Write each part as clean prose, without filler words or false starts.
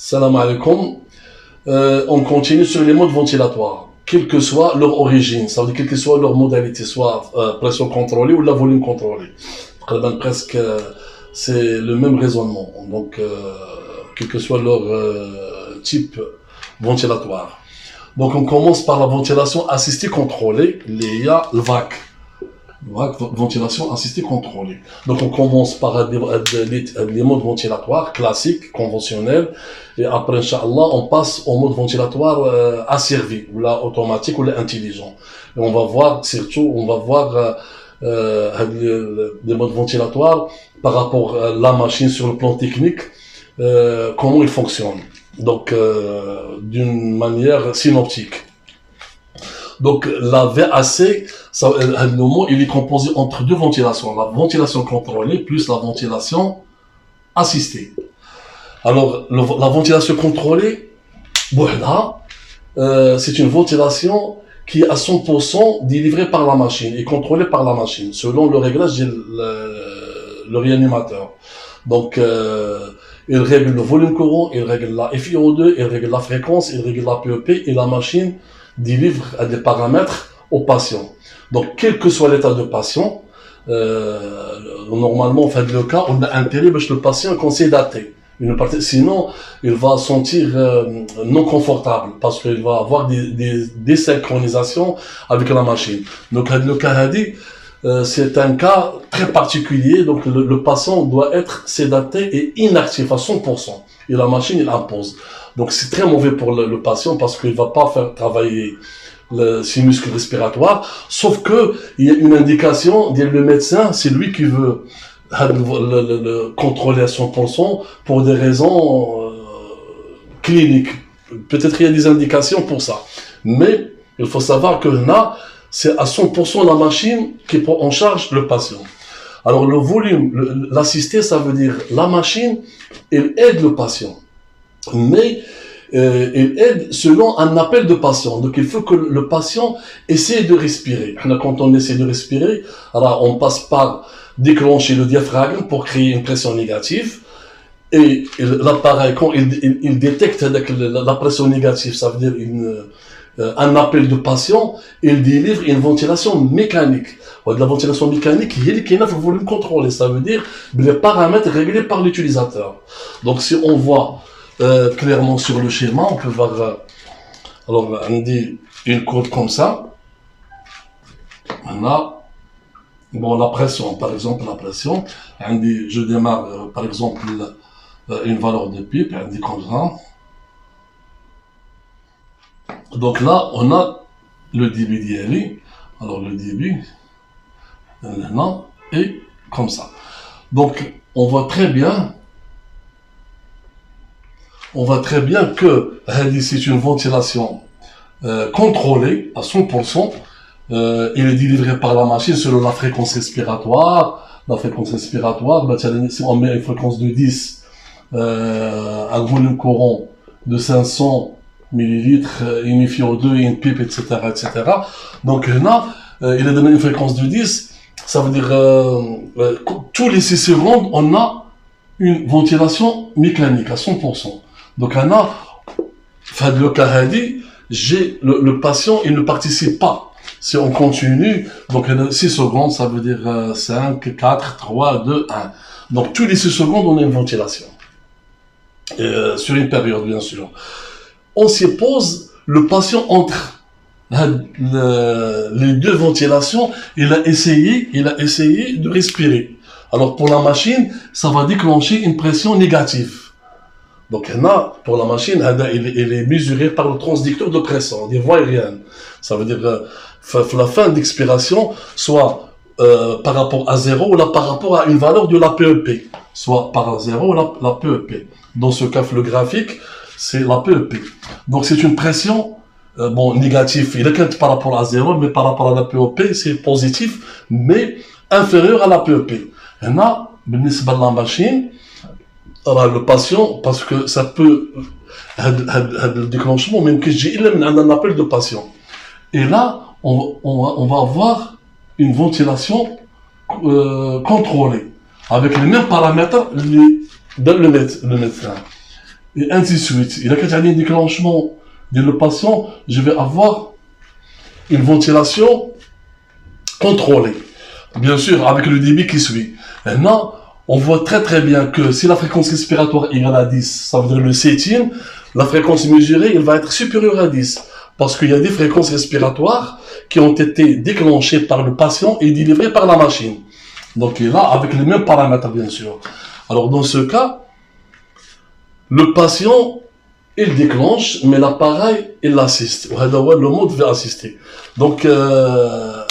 Salam alaikum. On continue sur les modes ventilatoires, quelle que soit leur origine, ça veut dire quelle que soit leur modalité, soit pression contrôlée ou la volume contrôlé. Presque, c'est le même raisonnement. Donc, quel que soit leur type ventilatoire. Donc, on commence par la ventilation assistée contrôlée, l'EIA, le VAC. Ventilation assistée contrôlée. Donc on commence par les modes ventilatoires classiques, conventionnels, et après, Inch'Allah, on passe au mode ventilatoire asservi, ou là automatique, ou là intelligent. Et on va voir, surtout, les modes ventilatoires par rapport à la machine sur le plan technique, comment il fonctionne. Donc, d'une manière synoptique. Donc, la VAC, le mot, il est composé entre deux ventilations. La ventilation contrôlée plus la ventilation assistée. Alors, la ventilation contrôlée, c'est une ventilation qui est à 100% délivrée par la machine et contrôlée par la machine, selon le réglage le réanimateur. Donc, il règle le volume courant, il règle la FiO2, il règle la fréquence, il règle la PEP et la machine délivre à des paramètres au patient. Donc, quel que soit l'état de patient, normalement, on fait le cas, on a intérêt que le patient conseille dater. Sinon, il va sentir non confortable parce qu'il va avoir des désynchronisations avec la machine. Donc, le cas c'est un cas très particulier. Donc, le patient doit être sédaté et inactif à 100%. Et la machine, il impose. Donc, c'est très mauvais pour le patient parce qu'il va pas faire travailler ses muscles respiratoires. Sauf que, il y a une indication, le médecin, c'est lui qui veut le contrôler à 100% pour des raisons cliniques. Peut-être il y a des indications pour ça. Mais, il faut savoir que là, c'est à 100% la machine qui prend en charge le patient. Alors, le volume, l'assisté, ça veut dire la machine, elle aide le patient. Mais il aide selon un appel de patient. Donc il faut que le patient essaie de respirer. Quand on essaie de respirer, alors on passe par déclencher le diaphragme pour créer une pression négative. Et l'appareil, quand il détecte la pression négative, ça veut dire un appel de patient, il délivre une ventilation mécanique. La ventilation mécanique, il y a le volume contrôlé. Ça veut dire les paramètres réglés par l'utilisateur. Donc si on voit clairement sur le schéma, on peut voir alors on dit une courbe comme ça. On a la pression, par exemple la pression. On dit, je démarre par exemple une valeur de pipe, on dit comme ça. Donc là, on a le débit d'ILI. Alors le débit, là, et comme ça. Donc on voit très bien que c'est une ventilation contrôlée à 100%. Il est délivré par la machine selon la fréquence respiratoire. La fréquence respiratoire, si on met une fréquence de 10, un volume courant de 500 millilitres, une FiO2 et une pipe, etc., etc. Donc là, il est donné une fréquence de 10. Ça veut dire tous les 6 secondes, on a une ventilation mécanique à 100%. Donc, le cas le patient, il ne participe pas. Si on continue, donc 6 secondes, ça veut dire 5, 4, 3, 2, 1. Donc, tous les 6 secondes, on a une ventilation. Sur une période, bien sûr. On suppose le patient entre les deux ventilations, il a essayé de respirer. Alors, pour la machine, ça va déclencher une pression négative. Donc, pour la machine, il est mesuré par le transducteur de pression, des voies aériennes. Ça veut dire la fin d'expiration, soit par rapport à 0 ou là, par rapport à une valeur de la PEP. Soit par 0 ou la PEP. Dans ce cas, le graphique, c'est la PEP. Donc, c'est une pression négative. Il est par rapport à 0, mais par rapport à la PEP, c'est positif, mais inférieur à la PEP. La machine, alors le patient, parce que ça peut le déclenchement, même que j'ai un appel de patient. Et là, on va avoir une ventilation contrôlée, avec les mêmes paramètres dans le médecin. et ainsi de suite. Il a qu'à un déclenchement de le patient, je vais avoir une ventilation contrôlée. Bien sûr, avec le débit qui suit. Maintenant, on voit très bien que si la fréquence respiratoire est égale à 10, ça veut dire le septième, la fréquence mesurée, elle va être supérieure à 10. Parce qu'il y a des fréquences respiratoires qui ont été déclenchées par le patient et délivrées par la machine. Donc, là, avec les mêmes paramètres, bien sûr. Alors, dans ce cas, le patient, il déclenche, mais l'appareil, il l'assiste. Le mode veut assister. Donc, là,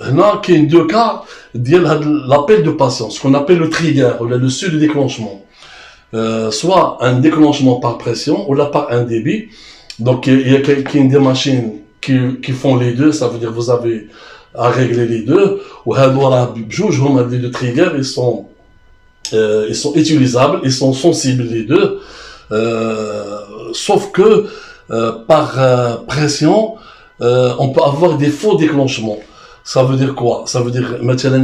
il y a deux cas, l'appel de patient, ce qu'on appelle le trigger, ou le seuil de déclenchement. Soit un déclenchement par pression, ou là par un débit. Donc, il y a des machines qui font les deux, ça veut dire que vous avez à régler les deux. Ou les deux triggers, ils sont utilisables, ils sont sensibles les deux. Sauf que par pression, on peut avoir des faux déclenchements. Ça veut dire quoi? Ça veut dire مثلا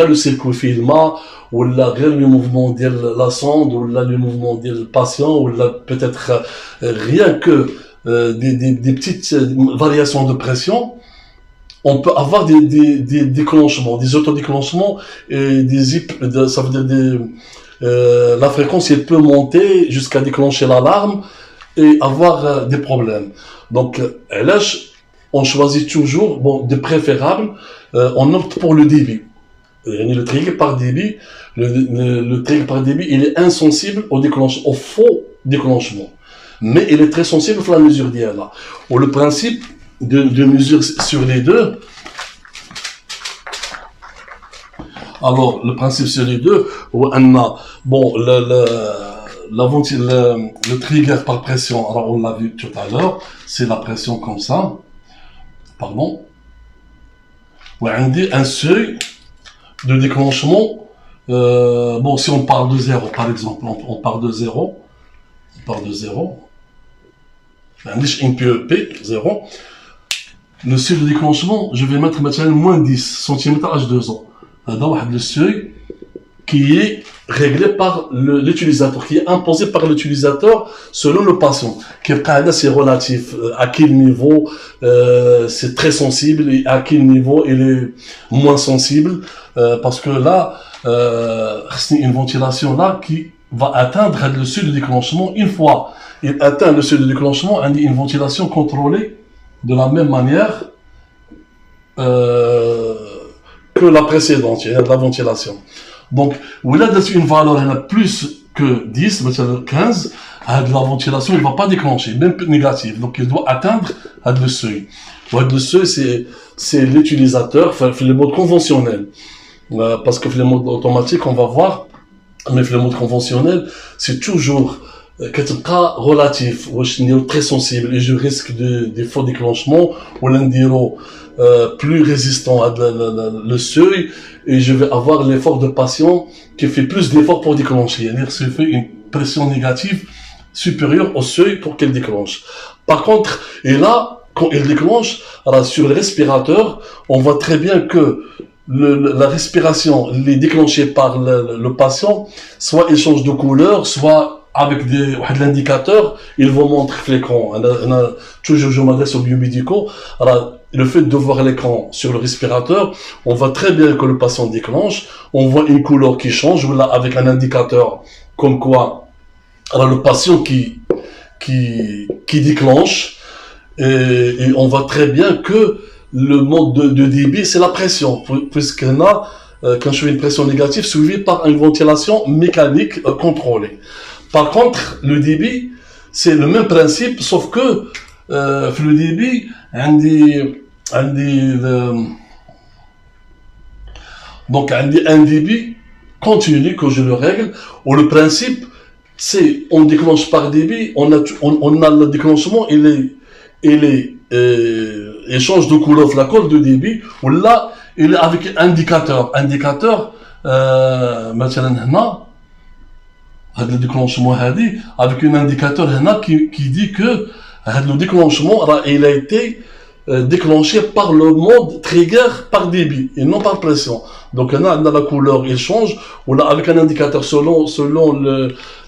le circuit filma ou le mouvement de la sonde ou le mouvement du patient ou peut-être rien que des petites variations de pression. On peut avoir des déclenchements, des autodéclenchements et ça veut dire la fréquence elle peut monter jusqu'à déclencher l'alarme et avoir des problèmes. Donc là, on choisit toujours, de préférable, on opte pour le débit. Le trigger par débit, le trigger par débit, il est insensible au faux déclenchement. Mais il est très sensible à la mesure d'IA. Ou le principe de mesure sur les deux. Alors, le principe sur les deux, le trigger par pression, alors on l'a vu tout à l'heure, c'est la pression comme ça. Pardon. On a un seuil de déclenchement. Si on part de 0, par exemple, on part de 0. On part de 0. Un PEP, 0. Le seuil de déclenchement, je vais mettre maintenant moins 10 cm H2O. Le seuil qui est réglé par l'utilisateur, qui est imposé par l'utilisateur selon le patient. C'est relatif à quel niveau c'est très sensible et à quel niveau il est moins sensible. Parce que là, c'est une ventilation là qui va atteindre le seuil de déclenchement. Une fois il atteint le seuil de déclenchement, on dit une ventilation contrôlée de la même manière que la précédente, il y a de la ventilation. Donc, où il a une valeur plus que 10, 15, la ventilation ne va pas déclencher, même négative. Donc, il doit atteindre le seuil. Le seuil, c'est l'utilisateur, le mode conventionnel. Parce que le mode automatique, on va voir, mais le mode conventionnel, c'est toujours relatif, très sensible, et je risque des faux déclenchements, ou l'indiro plus résistant à le seuil, et je vais avoir l'effort de patient qui fait plus d'efforts pour déclencher. C'est-à-dire, ça fait une pression négative supérieure au seuil pour qu'elle déclenche. Par contre, et là, quand elle déclenche, alors sur le respirateur, on voit très bien que la respiration, elle est déclenchée par le patient, soit il change de couleur, soit avec l'indicateur, il vous montre l'écran. Toujours, je m'adresse aux biomédicaux. Alors, le fait de voir l'écran sur le respirateur, on voit très bien que le patient déclenche. On voit une couleur qui change, là, avec un indicateur, comme quoi, alors le patient qui déclenche, et on voit très bien que le mode de débit, c'est la pression, puisqu'on a, quand je fais une pression négative, suivie par une ventilation mécanique contrôlée. Par contre, le débit, c'est le même principe, sauf que le débit, donc un débit continu que je le règle, où le principe, c'est on déclenche par débit, on a le déclenchement, il change de couleur la colle de débit, ou là, il est avec indicateur, maintenant, le déclenchement avec un indicateur qui dit que le déclenchement il a été déclenché par le mode trigger par débit et non par pression. Donc on a la couleur, il change, ou là avec un indicateur selon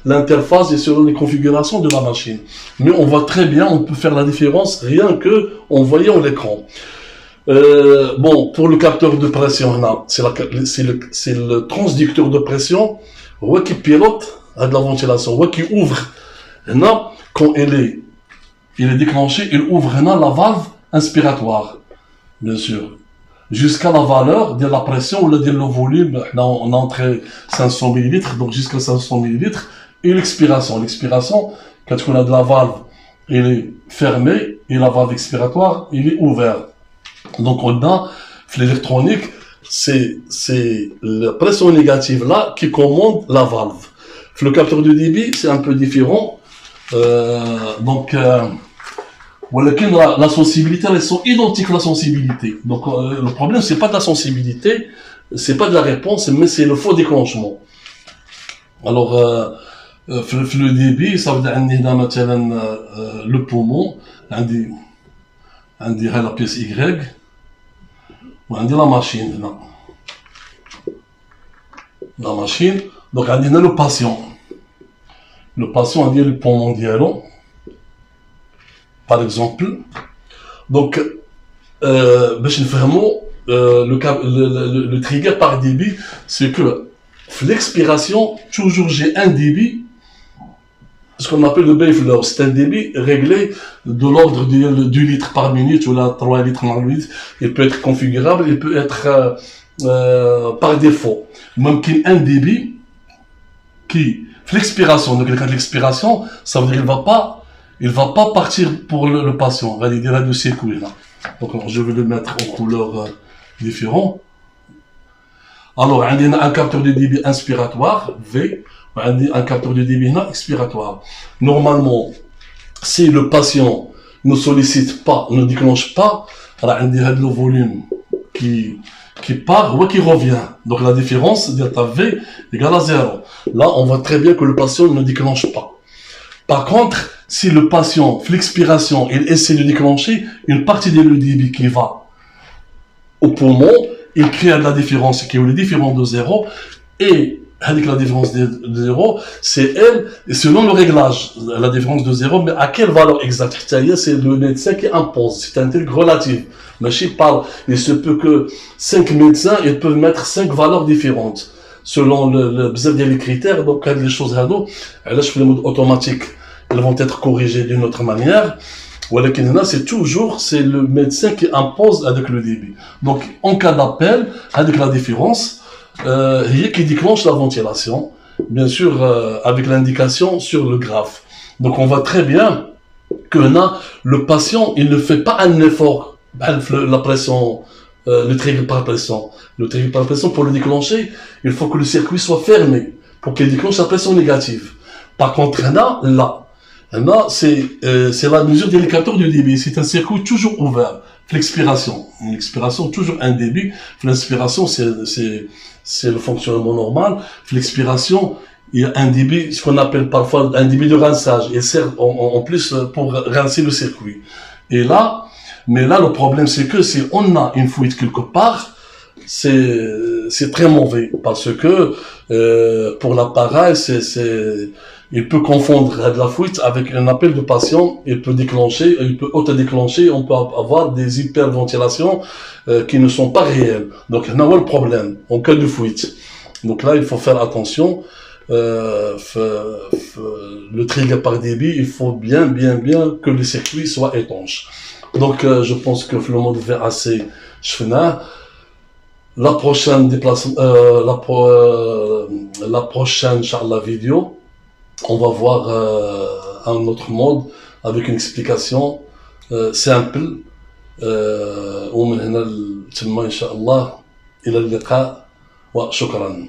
l'interface et selon les configurations de la machine. Mais on voit très bien, on peut faire la différence rien que en voyant l'écran. Bon, pour le capteur de pression, c'est le transducteur de pression qui pilote de la ventilation, qui ouvre. Quand il est déclenché, il ouvre la valve inspiratoire, bien sûr, jusqu'à la valeur de la pression ou de le volume. Là, on a entré 500 ml, donc jusqu'à 500 ml, et l'expiration. L'expiration, quand on a de la valve, il est fermé, et la valve expiratoire, il est ouvert. Donc on a, l'électronique, c'est la pression négative là qui commande la valve. Le capteur de débit, c'est un peu différent. La sensibilité, elles sont identiques à la sensibilité. Donc le problème, c'est pas de la sensibilité, c'est pas de la réponse, mais c'est le faux déclenchement. Alors, le débit, ça veut dire le poumon, on dirait la pièce Y, on dit la machine, non. La machine, donc on dit le patient. Le patient, on dit le poumon diallo, par exemple. Donc, le trigger par débit, c'est que l'expiration, toujours j'ai un débit, ce qu'on appelle le Bayflow, c'est un débit réglé de l'ordre du litre par minute ou là 3 litres par minute. Il peut être configurable, il peut être par défaut. Même qu'il y a un débit qui, l'expiration, donc quand l'expiration, ça veut dire qu'il va pas partir pour le patient, on va dire le circuit là. Donc alors, je vais le mettre en couleur différente. Alors, on a un capteur de débit inspiratoire, V, un capteur de débit expiratoire. Normalement, si le patient ne sollicite pas, ne déclenche pas, on a le volume qui part ou qui revient. Donc la différence, delta V égale à 0. Là, on voit très bien que le patient ne déclenche pas. Par contre, si le patient, l'expiration, il essaie de déclencher, une partie de le débit qui va au poumon, il crée la différence qui est le différent de 0, et avec la différence de 0, c'est elle, et selon le réglage, la différence de 0, mais à quelle valeur exacte? C'est le médecin qui impose, c'est un truc relatif. Mais je parle, il se peut que 5 médecins, ils peuvent mettre 5 valeurs différentes, selon le des critères, donc quand les choses là, je fais le mode automatique, elles vont être corrigées d'une autre manière. C'est le médecin qui impose avec le débit. Donc, en cas d'appel, avec la différence, qui déclenche la ventilation, bien sûr, avec l'indication sur le graphe. Donc, on voit très bien que là, le patient, il ne fait pas un effort, la pression, le trigger par pression. Le trigger par pression, pour le déclencher, il faut que le circuit soit fermé, pour qu'il déclenche la pression négative. Par contre, là, c'est la mesure des capteurs de débit. C'est un circuit toujours ouvert. L'expiration. L'expiration, toujours un débit. L'inspiration, c'est le fonctionnement normal. L'expiration, il y a un débit, ce qu'on appelle parfois un débit de rinçage. Il sert en plus pour rincer le circuit. Mais là, le problème, c'est que si on a une fuite quelque part, c'est très mauvais. Parce que, pour l'appareil, il peut confondre de la fuite avec un appel de patient, il peut auto-déclencher, on peut avoir des hyperventilations qui ne sont pas réelles. Donc, il y a le problème en cas de fuite. Donc là, il faut faire attention. Le trigger par débit, il faut bien que le circuit soit étanche. Donc, je pense que le mode VAC, je fais là. La prochaine Inch'Allah vidéo, on va voir un autre mode avec une explication simple. ومن هنا تم إن شاء الله إلى اللقاء وشكرا.